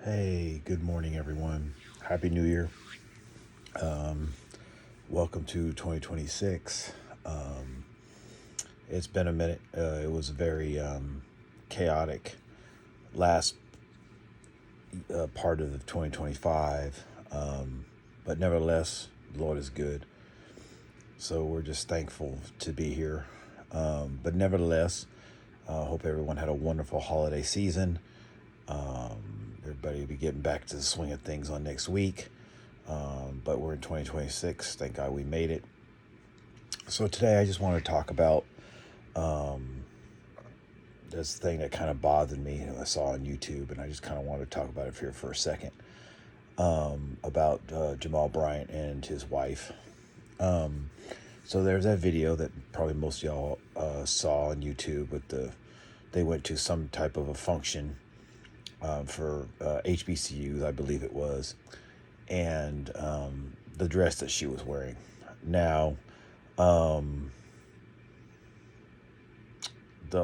Hey, good morning, everyone. Happy New Year. Welcome to 2026. Um, it's been a minute. It was a very chaotic last part of 2025. But nevertheless, the Lord is good. So we're just thankful to be here. But nevertheless, hope everyone had a wonderful holiday season. Everybody will be getting back to the swing of things on next week. But we're in 2026. Thank God we made it. So today I just want to talk about this thing that kind of bothered me I saw on YouTube, and I just kind of want to talk about it here for a second, about Jamal Bryant and his wife. So there's that video that probably most of y'all saw on YouTube they went to some type of a function for HBCUs, I believe it was, and the dress that she was wearing. Now, the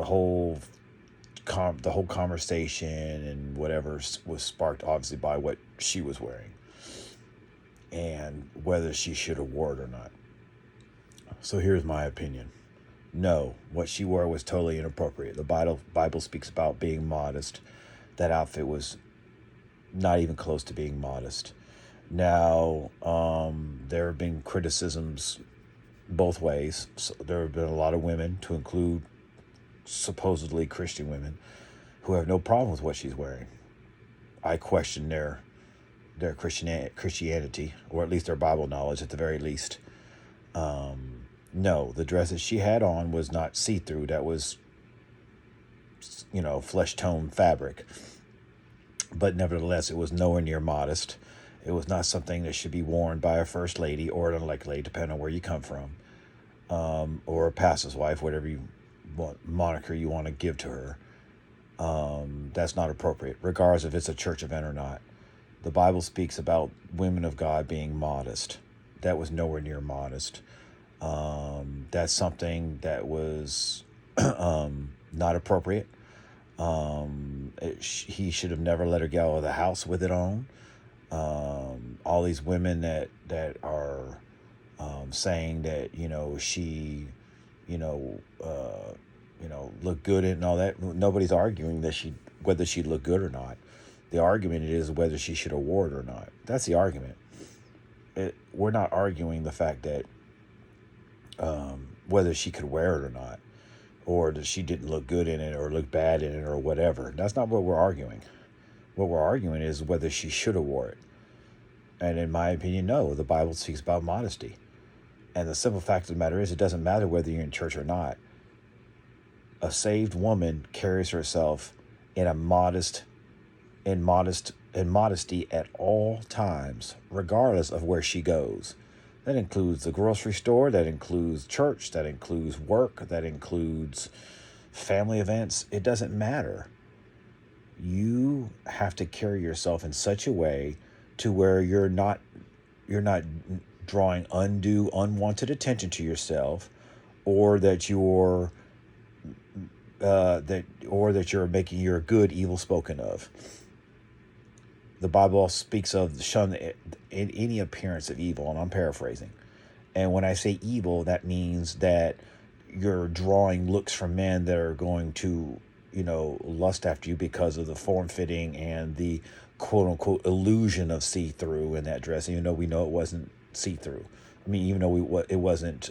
whole conversation and whatever was sparked obviously by what she was wearing and whether she should have wore it or not. So here's my opinion. No, what she wore was totally inappropriate. The Bible speaks about being modest. That outfit was not even close to being modest. Now, there have been criticisms both ways. So there have been a lot of women, to include supposedly Christian women, who have no problem with what she's wearing. I question their Christianity, or at least their Bible knowledge, at the very least. No, the dress that she had on was not see-through. That was, flesh tone fabric. But nevertheless, it was nowhere near modest. It was not something that should be worn by a first lady or an elect lady, depending on where you come from, or a pastor's wife, whatever moniker you want to give to her. That's not appropriate, regardless if it's a church event or not. The Bible speaks about women of God being modest. That was nowhere near modest. That's something that was not appropriate. He should have never let her get out of the house with it on. All these women that are saying that she look good and all that. Nobody's arguing that whether she looked good or not. The argument is whether she should have wore it or not. That's the argument. We're not arguing the fact that whether she could wear it or not, or that she didn't look good in it or look bad in it or whatever. That's not what we're arguing. What we're arguing is whether she should have wore it. And in my opinion, no. The Bible speaks about modesty. And the simple fact of the matter is, it doesn't matter whether you're in church or not. A saved woman carries herself in modesty at all times, regardless of where she goes. That includes the grocery store, that includes church, that includes work, that includes family events. It doesn't matter. You have to carry yourself in such a way to where you're not drawing undue, unwanted attention to yourself, or that you're making your good evil spoken of. The Bible speaks of shun any appearance of evil, and I'm paraphrasing. And when I say evil, that means that you're drawing looks from men that are going to, lust after you because of the form fitting and the quote unquote illusion of see-through in that dress, even though we know it wasn't see-through. I mean, even though it wasn't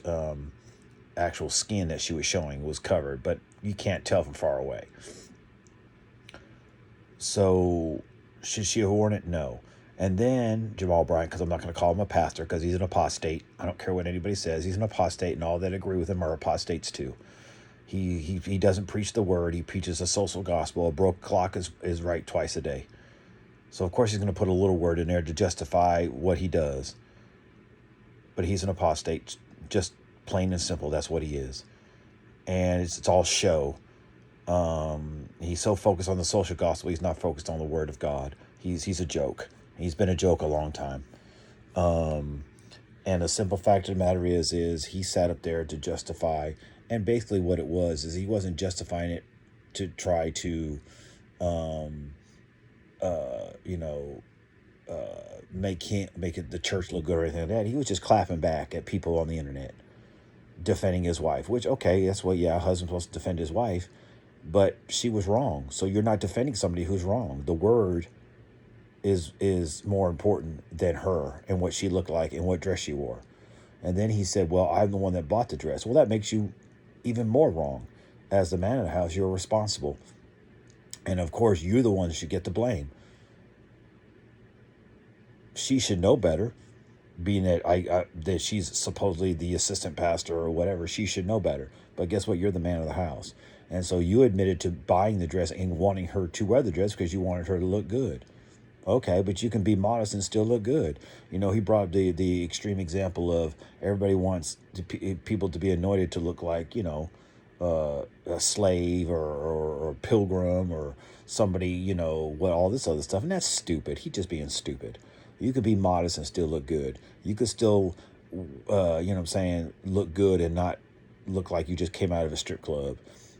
actual skin that she was showing, was covered, but you can't tell from far away. So should she have worn it? No. And then Jamal Bryant, because I'm not going to call him a pastor because he's an apostate. I don't care what anybody says. He's an apostate, and all that agree with him are apostates too. He doesn't preach the word. He preaches a social gospel. A broke clock is right twice a day. So of course he's going to put a little word in there to justify what he does. But he's an apostate, just plain and simple. That's what he is. And it's all show. He's so focused on the social gospel, he's not focused on the word of God. He's a joke. He's been a joke a long time. And the simple fact of the matter is he sat up there to justify, and basically what it was is he wasn't justifying it to try to, you know, make it the church look good or anything like that. He was just clapping back at people on the internet defending his wife, which, okay, that's what, yeah, a husband's supposed to defend his wife, but she was wrong. So you're not defending somebody who's wrong. The word is more important than her and what she looked like and what dress she wore. And then he said, well, I'm the one that bought the dress. Well, that makes you even more wrong. As the man of the house, you're responsible. And of course, you're the one that should get the blame. She should know better, being that that she's supposedly the assistant pastor or whatever. She should know better. But guess what? You're the man of the house. And so you admitted to buying the dress and wanting her to wear the dress because you wanted her to look good. Okay, but you can be modest and still look good. You know, he brought the extreme example of everybody wants people to be anointed to look like, you know, a slave or a pilgrim or somebody, you know, what, all this other stuff. And that's stupid. He just being stupid. You could be modest and still look good. You could still, you know what I'm saying, look good and not look like you just came out of a strip club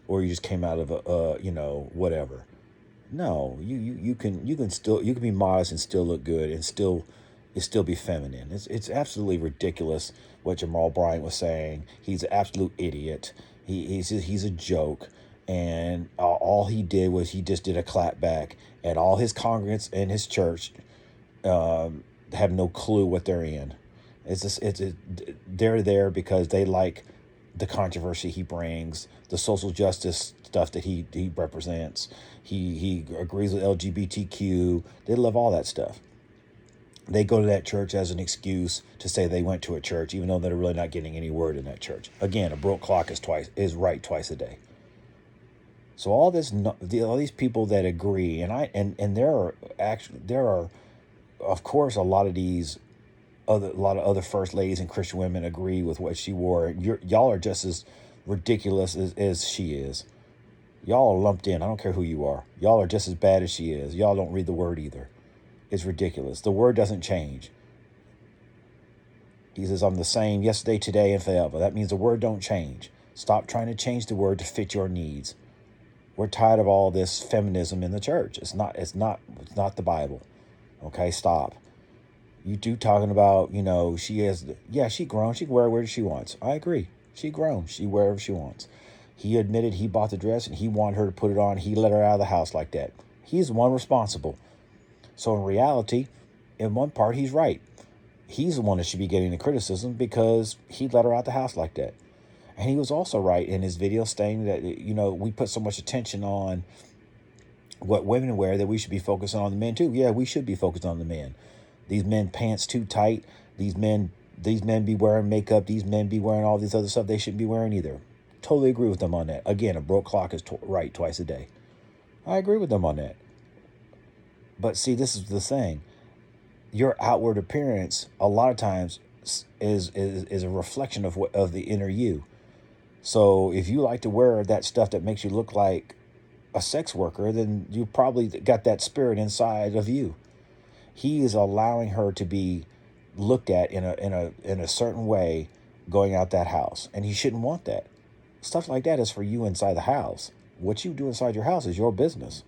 or you just came out of a, you know, whatever. No, you can be modest and still look good and still be feminine. It's absolutely ridiculous what Jamal Bryant was saying. He's an absolute idiot. He's a joke, and all he did was he just did a clap back, and all his congregants in his church have no clue what they're in. They're there because they like the controversy he brings, the social justice stuff that he represents. He agrees with LGBTQ. They love all that stuff. They go to that church as an excuse to say they went to a church, even though they're really not getting any word in that church. Again, a broke clock is right twice a day. So all these people that agree, and there are of course a lot of other first ladies and Christian women agree with what she wore. Y'all are just as ridiculous as she is. Y'all are lumped in. I don't care who you are. Y'all are just as bad as she is. Y'all don't read the word either. It's ridiculous. The word doesn't change. He says, I'm the same yesterday, today, and forever. That means the word don't change. Stop trying to change the word to fit your needs. We're tired of all this feminism in the church. It's not the Bible. Okay, stop. You two talking about, you know, she grown. She can wear wherever she wants. I agree. She grown. She wear wherever she wants. He admitted he bought the dress and he wanted her to put it on. He let her out of the house like that. He's the one responsible. So in reality, in one part, he's right. He's the one that should be getting the criticism because he let her out the house like that. And he was also right in his video stating that, you know, we put so much attention on what women wear that we should be focusing on the men too. Yeah, we should be focused on the men. These men pants too tight. These men be wearing makeup. These men be wearing all this other stuff they shouldn't be wearing either. Totally agree with them on that. Again, a broke clock is right twice a day. I agree with them on that. But see, this is the thing. Your outward appearance, a lot of times, is a reflection of the inner you. So if you like to wear that stuff that makes you look like a sex worker, then you probably got that spirit inside of you. He is allowing her to be looked at in a certain way going out that house, and he shouldn't want that. Stuff like that is for you inside the house. What you do inside your house is your business.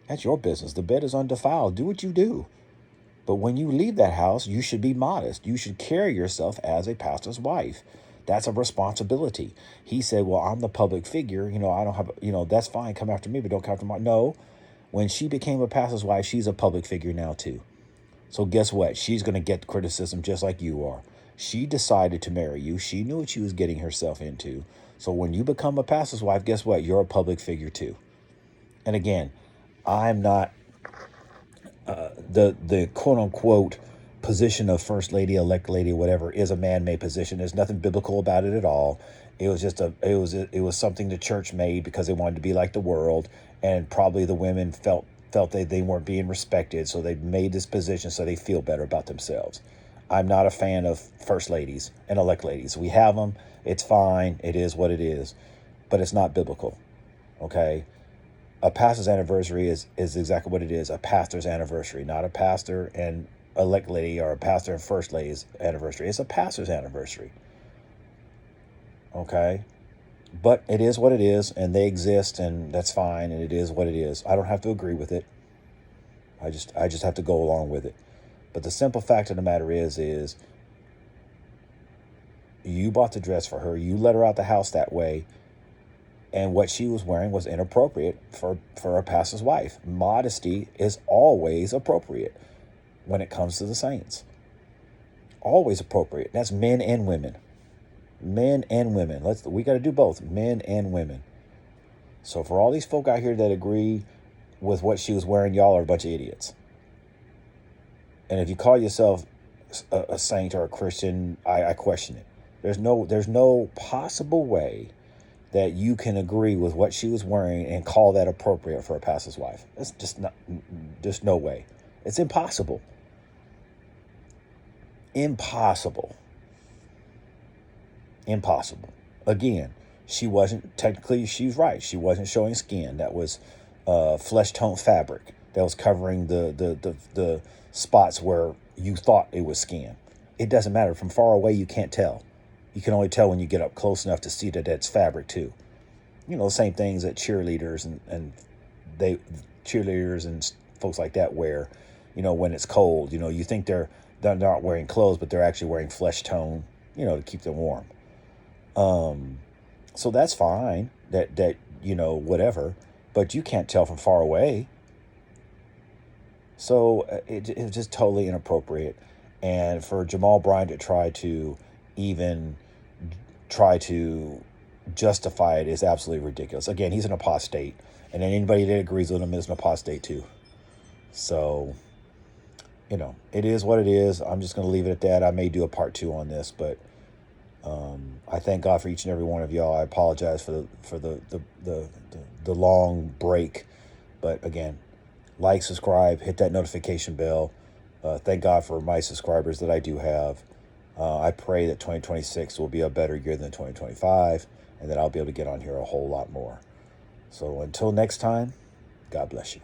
That's your business. The bed is undefiled. Do what you do. But when you leave that house, you should be modest. You should carry yourself as a pastor's wife. That's a responsibility. He said, well, I'm the public figure. You know, I don't have, you know, that's fine. Come after me, but don't come after my. No. When she became a pastor's wife, she's a public figure now too. So guess what? She's going to get criticism just like you are. She decided to marry you. She knew what she was getting herself into. So when you become a pastor's wife, guess what? You're a public figure too. And again, I'm not the quote unquote position of first lady, elect lady, whatever is a man-made position. There's nothing biblical about it at all. It was just it was something the church made because they wanted to be like the world, and probably the women felt they weren't being respected, so they made this position so they feel better about themselves. I'm not a fan of first ladies and elect ladies. We have them. It's fine. It is what it is, but it's not biblical. Okay. A pastor's anniversary is exactly what it is, a pastor's anniversary, not a pastor and elect lady or a pastor and first lady's anniversary. It's a pastor's anniversary. Okay? But it is what it is, and they exist, and that's fine, and it is what it is. I don't have to agree with it. I just have to go along with it. But the simple fact of the matter is you bought the dress for her. You let her out the house that way. And what she was wearing was inappropriate for a pastor's wife. Modesty is always appropriate when it comes to the saints. Always appropriate. That's men and women. Men and women. We got to do both, men and women. So for all these folk out here that agree with what she was wearing, y'all are a bunch of idiots. And if you call yourself a saint or a Christian, I question it. There's no possible way that you can agree with what she was wearing and call that appropriate for a pastor's wife. It's just no way. It's impossible. Impossible. Again, she's right. She wasn't showing skin. That was flesh tone fabric that was covering the spots where you thought it was skin. It doesn't matter. From far away, you can't tell. You can only tell when you get up close enough to see that that's fabric too. The same things that cheerleaders and cheerleaders and folks like that wear, when it's cold. You think they're not wearing clothes, but they're actually wearing flesh tone, to keep them warm. So that's fine, that whatever, but you can't tell from far away. So it was just totally inappropriate. And for Jamal Bryant to try to justify it is absolutely ridiculous. Again, he's an apostate, and then anybody that agrees with him is an apostate too. So, it is what it is. I'm just going to leave it at that. I may do a part 2 on this, but I thank God for each and every one of y'all. I apologize for the long break, but again, like, subscribe, hit that notification bell. Thank God for my subscribers that I do have. I pray that 2026 will be a better year than 2025, and that I'll be able to get on here a whole lot more. So until next time, God bless you.